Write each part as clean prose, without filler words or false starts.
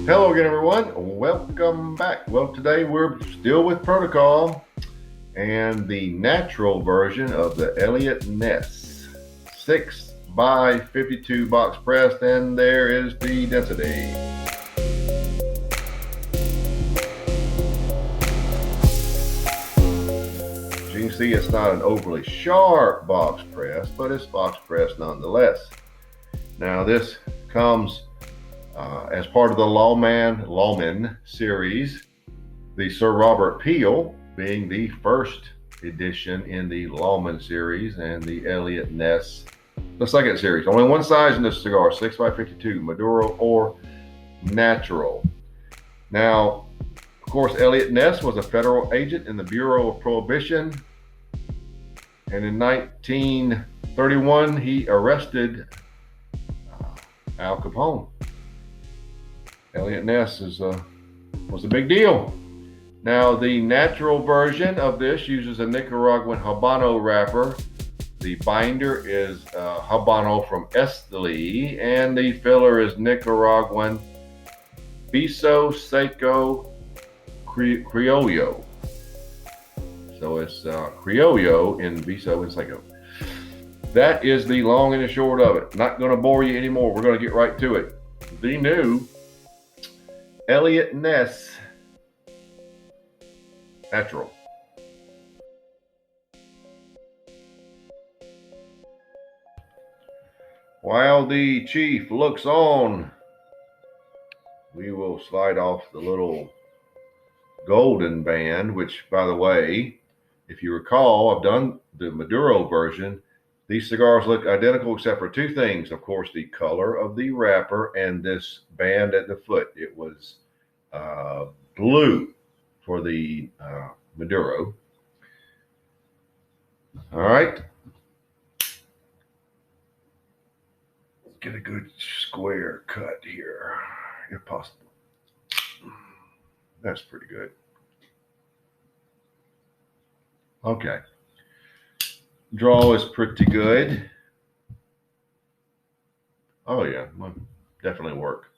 Hello again, everyone. Welcome back. Well, today we're still with Protocol and the natural version of the Eliot Ness 6 by 52 box pressed, and there is the density. As you can see, it's not an overly sharp box press, but it's box press nonetheless. Now, this comes as part of the Lawmen Series, the Sir Robert Peel being the first edition in the Lawmen Series, and the Eliot Ness, the second series. Only one size in this cigar, 6x52, Maduro or Natural. Now, of course, Eliot Ness was a federal agent in the Bureau of Prohibition, and in 1931 he arrested Al Capone. Eliot Ness was a big deal. Now, the natural version of this uses a Nicaraguan Habano wrapper. The binder is Habano from Esteli, and the filler is Nicaraguan Viso Seco Criollo. So it's Criollo in Viso and Seco. That is the long and the short of it. Not going to bore you anymore. We're going to get right to it. The new Eliot Ness Natural. While the chief looks on, we will slide off the little golden band, which, by the way, if you recall, I've done the Maduro version. These cigars look identical except for two things. Of course, the color of the wrapper and this band at the foot. It was blue for the Maduro. All right. Let's get a good square cut here, if possible. That's pretty good. Okay. Draw is pretty good. Oh, yeah. Will definitely work.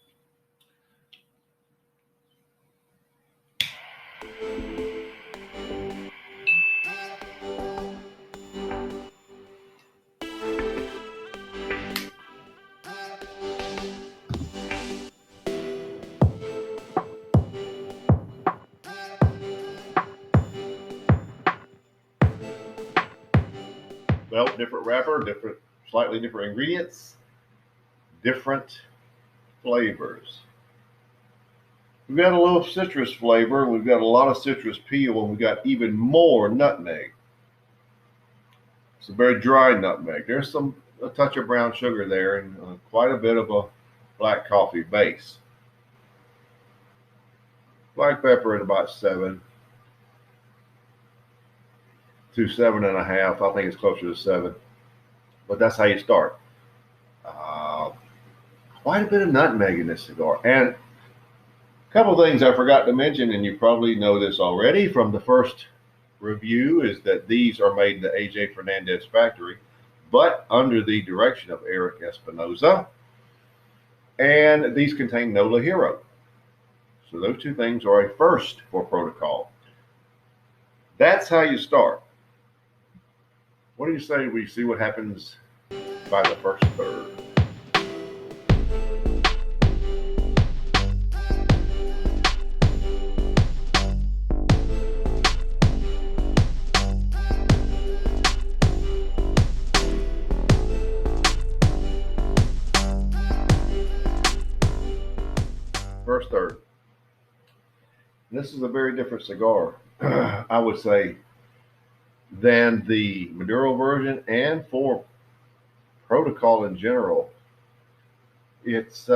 Well, different wrapper, slightly different ingredients, different flavors. We've got a little citrus flavor. We've got a lot of citrus peel, and we've got even more nutmeg. It's a very dry nutmeg. There's a touch of brown sugar there, and quite a bit of a black coffee base. Black pepper at about 7 to 7.5. I think it's closer to 7, but that's how you start. Quite a bit of nutmeg in this cigar, and a couple of things I forgot to mention, and you probably know this already from the first review, is that these are made in the A.J. Fernandez factory, but under the direction of Eric Espinoza, and these contain no Ligero. So those two things are a first for Protocol. That's how you start. What do you say we see what happens by the first third? First third. This is a very different cigar, I would say, than the Maduro version, and for Protocol in general. It's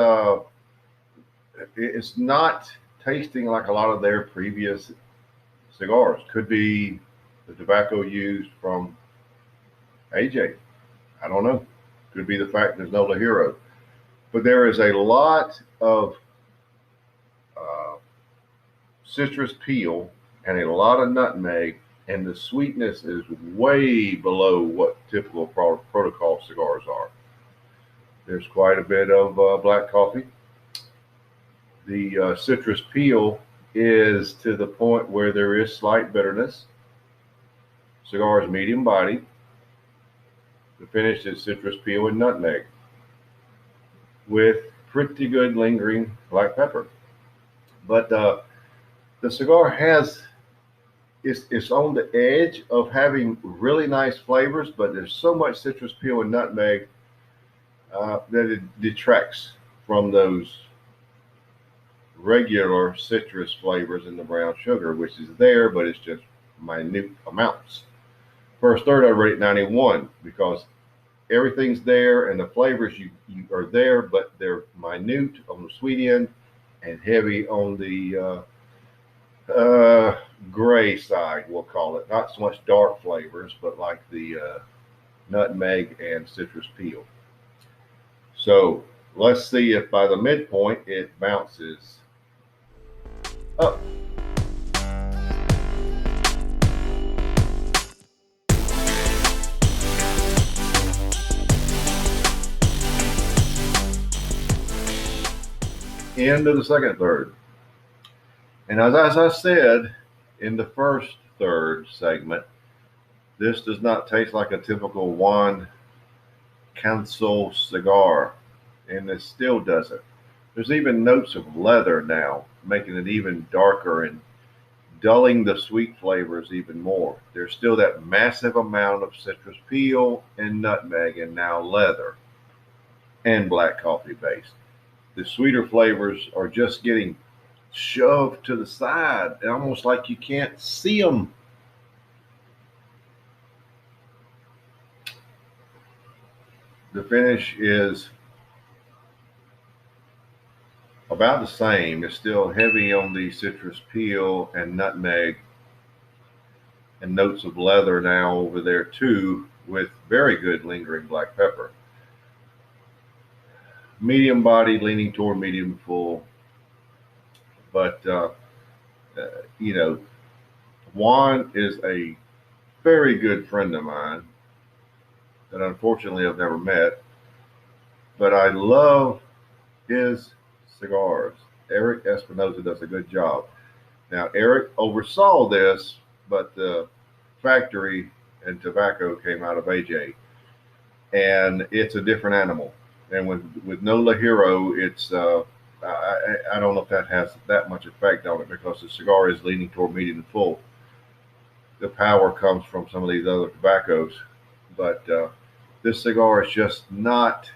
not tasting like a lot of their previous cigars. Could be the tobacco used from AJ. I don't know. Could be the fact there's no Ligero. But there is a lot of citrus peel and a lot of nutmeg, and the sweetness is way below what typical Protocol cigars are. There's quite a bit of black coffee. The citrus peel is to the point where there is slight bitterness. Cigar is medium body. The finish is citrus peel and nutmeg with pretty good lingering black pepper. But the cigar has it's on the edge of having really nice flavors, but there's so much citrus peel and nutmeg that it detracts from those regular citrus flavors in the brown sugar, which is there, but it's just minute amounts. First third, I rate 91 because everything's there and the flavors you are there, but they're minute on the sweet end and heavy on the gray side, we'll call it. Not so much dark flavors, but like the nutmeg and citrus peel. So let's see if by the midpoint it bounces up. End of the second third. And as I said in the first third segment, this does not taste like a typical Juan Cancel cigar, and it still doesn't. There's even notes of leather now, making it even darker and dulling the sweet flavors even more. There's still that massive amount of citrus peel and nutmeg and now leather and black coffee base. The sweeter flavors are just getting shoved to the side, almost like you can't see them. The finish is about the same. It's still heavy on the citrus peel and nutmeg and notes of leather now over there too, with very good lingering black pepper. Medium body, leaning toward medium full, but you know, Juan is a very good friend of mine that unfortunately I've never met, but I love his cigars. Eric Espinosa does a good job. Now, Eric oversaw this, but the factory and tobacco came out of AJ, and it's a different animal. And with no Lajero, it's I don't know if that has that much effect on it because the cigar is leaning toward medium to full. The power comes from some of these other tobaccos, but this cigar is just not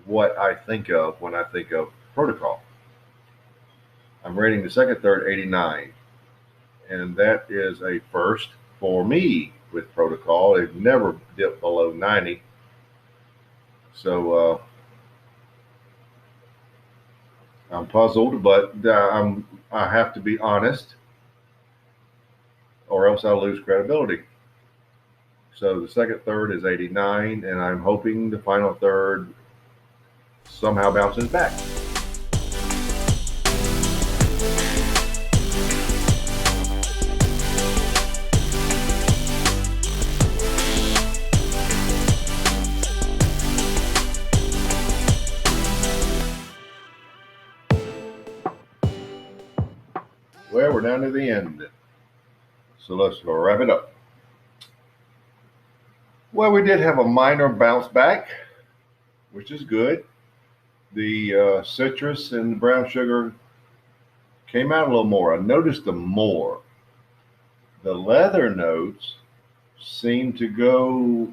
what I think of when I think of Protocol. I'm rating the second third 89, and that is a first for me with Protocol. They've never dipped below 90. So I'm puzzled, but I have to be honest, or else I'll lose credibility. So the second third is 89, and I'm hoping the final third somehow bounces back. Well, we're down to the end, so let's go wrap it up. Well, we did have a minor bounce back, which is good. The citrus and the brown sugar came out a little more. I noticed them more. The leather notes seem to go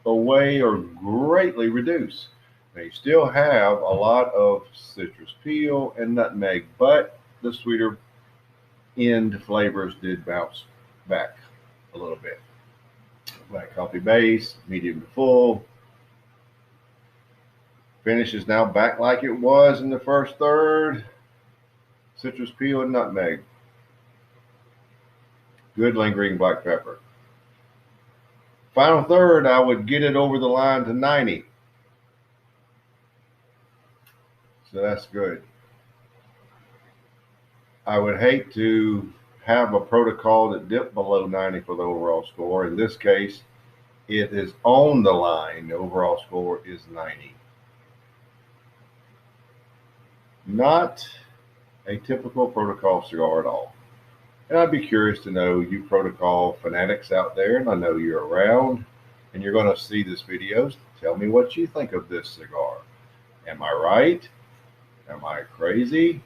away or greatly reduce. They still have a lot of citrus peel and nutmeg, but the sweeter end flavors did bounce back a little bit. Black coffee base, medium to full. Finish is now back like it was in the first third. Citrus peel and nutmeg. Good lingering black pepper. Final third, I would get it over the line to 90. So that's good. I would hate to have a Protocol that dipped below 90 for the overall score. In this case, it is on the line. The overall score is 90. Not a typical Protocol cigar at all. And I'd be curious to know, you Protocol fanatics out there, and I know you're around and you're going to see this video, tell me what you think of this cigar. Am I right? Am I crazy?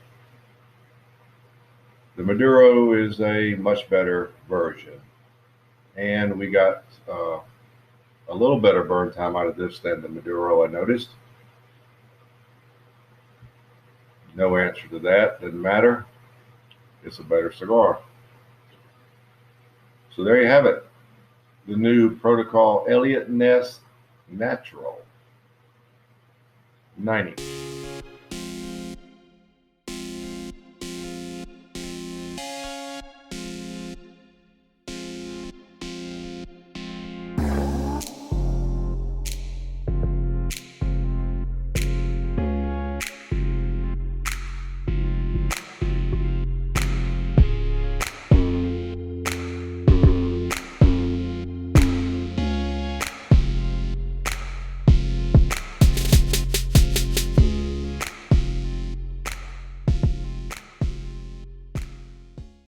The Maduro is a much better version, and we got a little better burn time out of this than the Maduro, I noticed. No answer to that, doesn't matter. It's a better cigar. So there you have it, the new Protocol Eliot Ness Natural 90.